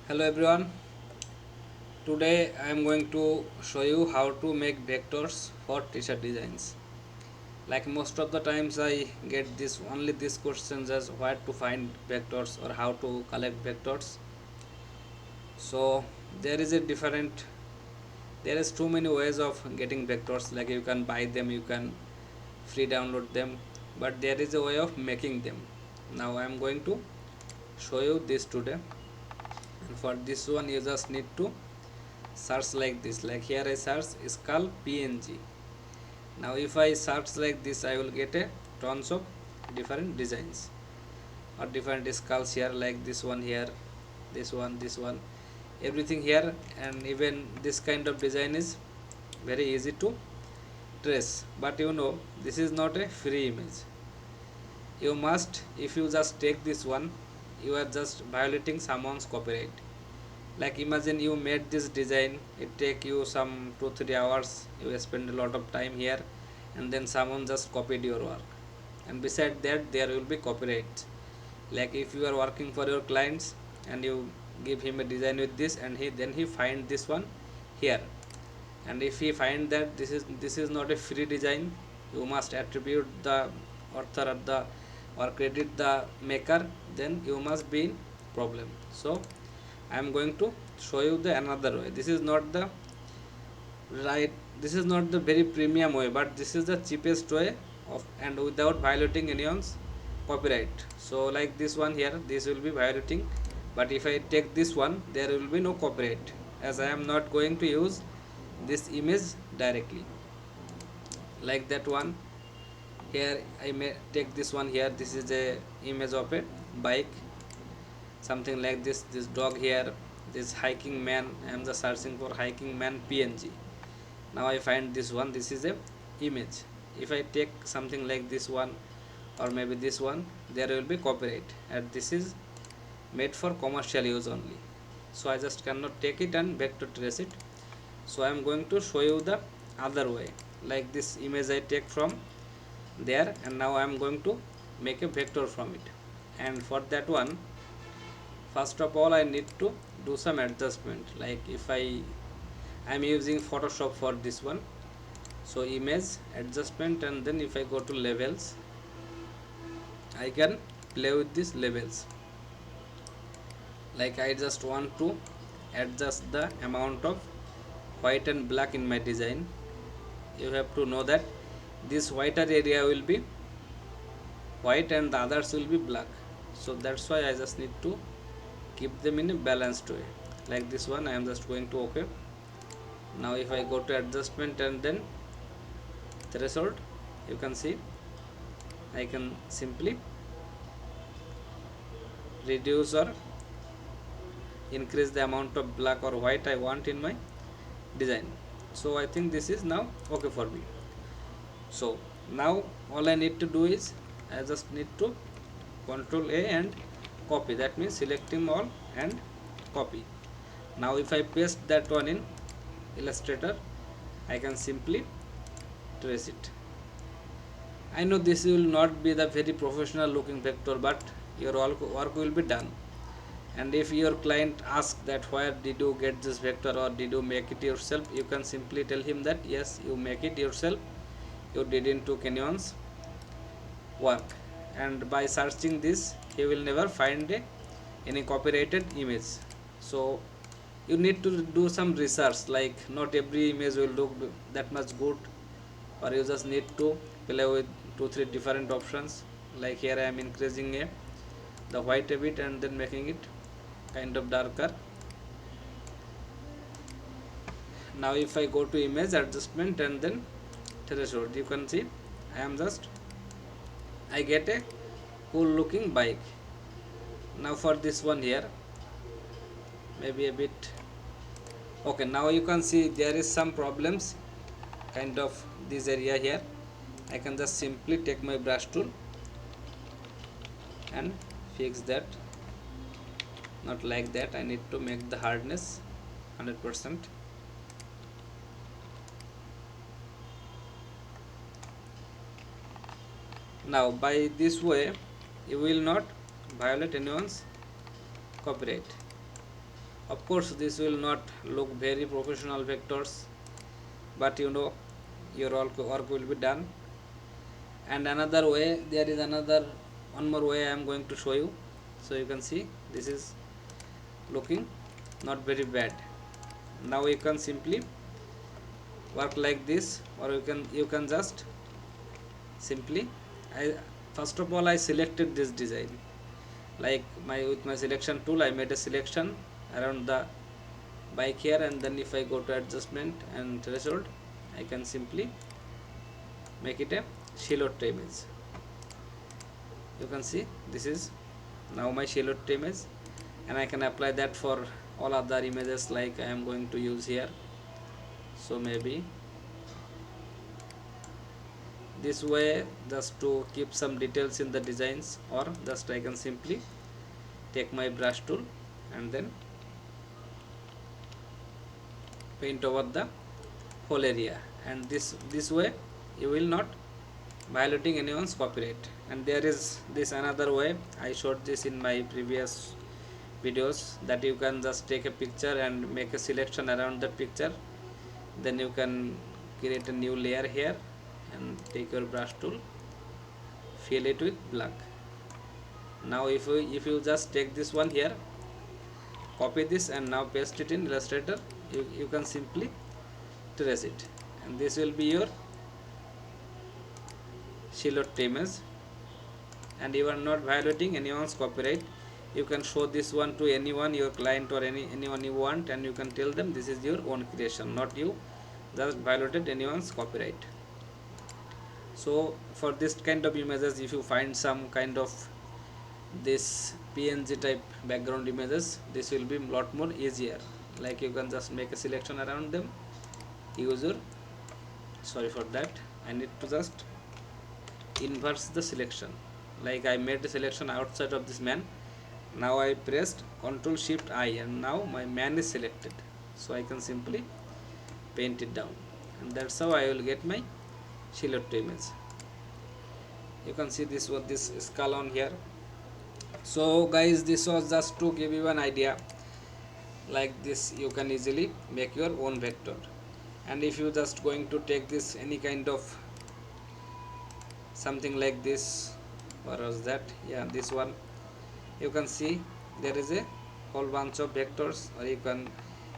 Hello everyone. Today I am going to show you how to make vectors for t-shirt designs. Like most of the times I get this questions as where to find vectors or how to collect vectors. So there is a different there is too many ways of getting vectors, like you can buy them, you can free download them, but there is a way of making them. Now I am going to show you this today, and for this one you just need to search like this. Like here I search skull png. Now if I search like this, I will get a tons of different designs or different skulls here, like this one here, this one, everything here. And even this kind of design is very easy to trace, but this is not a free image. You must, if you just take this one, you are just violating someone's copyright. Like imagine you made this design, it take you some 2-3 hours, you spend a lot of time here, and then someone just copied your work, and beside that there will be copyright. Like if you are working for your clients and you give him a design with this, and he find this one here, and if he find that this is not a free design, you must attribute the author or the or credit the maker, then you must be in problem. So I am going to show you the another way. This is not the right, this is not the very premium way, but this is the cheapest way of, and without violating anyone's copyright. So like this one here, this will be violating, but if I take this one, there will be no copyright, as I am not going to use this image directly. Like that one here, I may take this one here, this is a image of a bike, something like this dog here, this hiking man. I am just searching for hiking man png. Now I find this one, this is a image. If I take something like this one or maybe this one, there will be copyright, and this is made for commercial use only, so I just cannot take it and vector trace it. So I am going to show you the other way. Like this image I take from there, and now I am going to make a vector from it. And for that one, first of all I need to do some adjustment. Like if I am using Photoshop for this one, so image adjustment, and then if I go to levels, I can play with these levels. Like I just want to adjust the amount of white and black in my design. You have to know that this whiter area will be white and the others will be black, so that's why I just need to keep them in a balanced way. Like this one, I am just going to OK. Now if I go to adjustment and then threshold, you can see I can simply reduce or increase the amount of black or white I want in my design. So I think this is now OK for me. So now all I need to do is I just need to Control A and copy, that means selecting all and copy. Now if I paste that one in Illustrator, I can simply trace it. I know this will not be the very professional looking vector, but your work will be done. And if your client asks that where did you get this vector or did you make it yourself, you can simply tell him that yes, you make it yourself, you didn't took anyone's work. And by searching this, he will never find any copyrighted image. So you need to do some research, like not every image will look that much good, or you just need to play with 2-3 different options. Like here I am increasing the white a bit and then making it kind of darker. Now if I go to image adjustment and then threshold, you can see I get a cool looking bike. Now for this one here, maybe a bit okay. Now you can see there is some problems kind of this area here. I can just simply take my brush tool and fix that. Not like that, I need to make the hardness 100%. Now by this way you will not violate anyone's copyright. Of course this will not look very professional vectors, but your all work will be done. And another way, there is another one more way I am going to show you. So you can see this is looking not very bad. Now you can simply work like this, or you can just simply, I first of all I selected this design, like with my selection tool I made a selection around the bike here, and then if I go to adjustment and threshold, I can simply make it a silhouette image. You can see this is now my silhouette image, and I can apply that for all other images like I am going to use here. So maybe this way, just to keep some details in the designs, or just I can simply take my brush tool and then paint over the whole area, and this way you will not violating anyone's copyright. And there is this another way, I showed this in my previous videos, that you can just take a picture and make a selection around that picture, then you can create a new layer here and take your brush tool, fill it with black. Now if you just take this one here, copy this and now paste it in Illustrator, you can simply trace it, and this will be your silhouette image, and you are not violating anyone's copyright. You can show this one to anyone, your client or anyone you want, and you can tell them this is your own creation, not you just violated anyone's copyright. So for this kind of images, if you find some kind of this PNG type background images, this will be a lot more easier. Like you can just make a selection around them, use your, sorry for that, I need to just inverse the selection. Like I made the selection outside of this man, now I pressed Ctrl Shift I, and now my man is selected, so I can simply paint it down, and that's how I will get my silhouette image. You can see this was this skull on here. So guys, this was just to give you an idea, like this you can easily make your own vector. And if you just going to take this any kind of something like this, or was that, yeah, this one, you can see there is a whole bunch of vectors, or you can,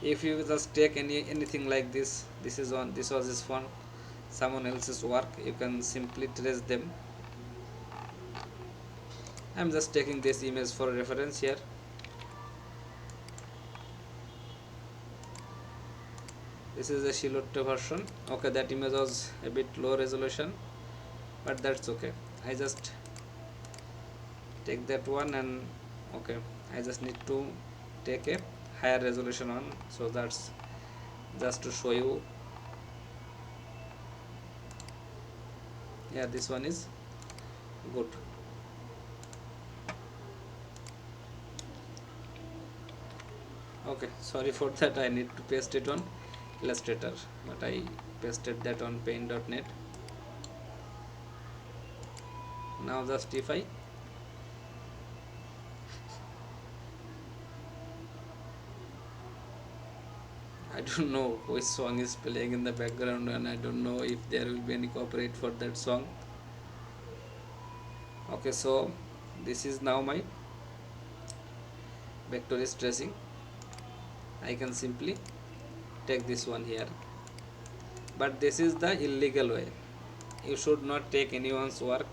if you just take anything like this, this was this one, someone else's work, you can simply trace them. I'm just taking this image for reference here. This is a silhouette version. Okay, that image was a bit low resolution, but that's okay. I just take that one, and okay, I just need to take a higher resolution one, so that's just to show you. Yeah, this one is good. Okay, sorry for that, I need to paste it on Illustrator, but I pasted that on paint.net. Now just if I don't know which song is playing in the background, and I don't know if there will be any copyright for that song. Okay, so this is now my vector is tracing. I can simply take this one here, but this is the illegal way. You should not take anyone's work,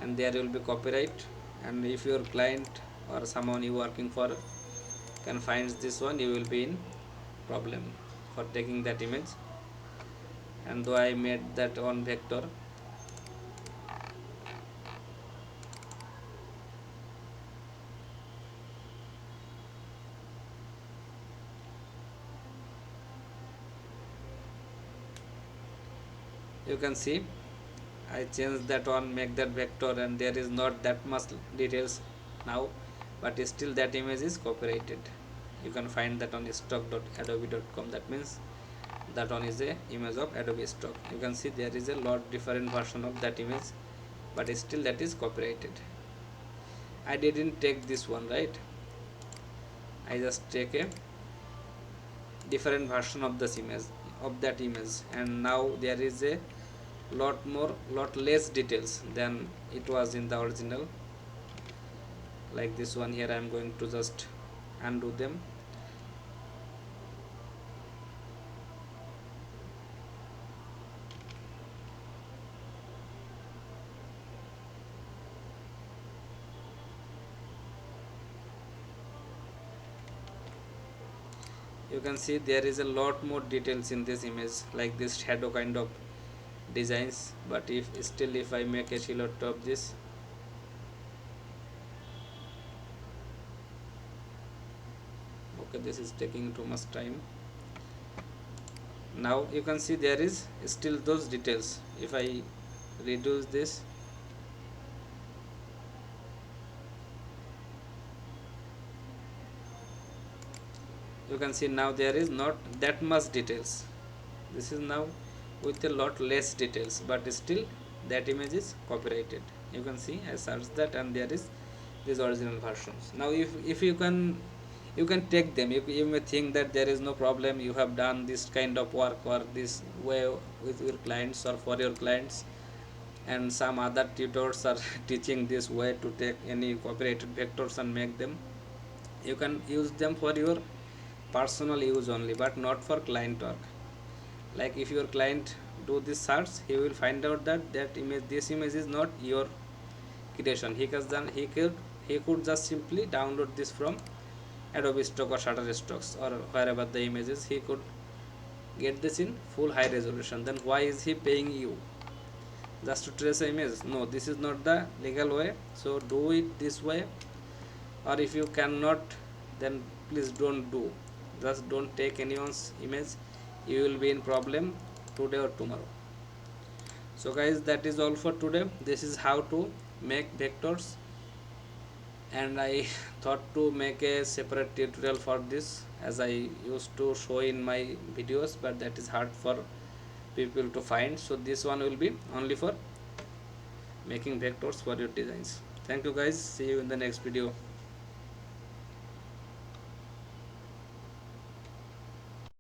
and there will be copyright. And if your client or someone you working for can find this one, you will be in problem for taking that image. And though I made that on vector, you can see I changed that one, make that vector, and there is not that much details now, but still that image is copyrighted. You can find that on stock.adobe.com. that means that one is a image of Adobe stock. You can see there is a lot different version of that image, but still that is copyrighted. I didn't take this one, right? I just take a different version of this image, of that image, and now there is a lot less details than it was in the original. Like this one here, I am going to just undo them. You can see there is a lot more details in this image, like this shadow kind of designs. But if I make a silhouette of this, okay, this is taking too much time. Now you can see there is still those details. If I reduce this, you can see now there is not that much details. This is now with a lot less details, but still that image is copyrighted. You can see I searched that and there is these original versions. Now if you can, you can take them. You may think that there is no problem, you have done this kind of work or this way with your clients or for your clients, and some other tutors are teaching this way to take any copyrighted vectors and make them. You can use them for your personal use only, but not for client work. Like if your client do this search, he will find out that this image is not your creation. He could just simply download this from Adobe Stock or Shutterstocks or wherever the image is. He could get this in full high resolution. Then why is he paying you just to trace an image? No, this is not the legal way. So do it this way, or if you cannot, then please don't do. Just don't take anyone's image. You will be in problem today or tomorrow. So guys, that is all for today. This is how to make vectors, and I thought to make a separate tutorial for this, as I used to show in my videos, but that is hard for people to find. So this one will be only for making vectors for your designs. Thank you guys, see you in the next video.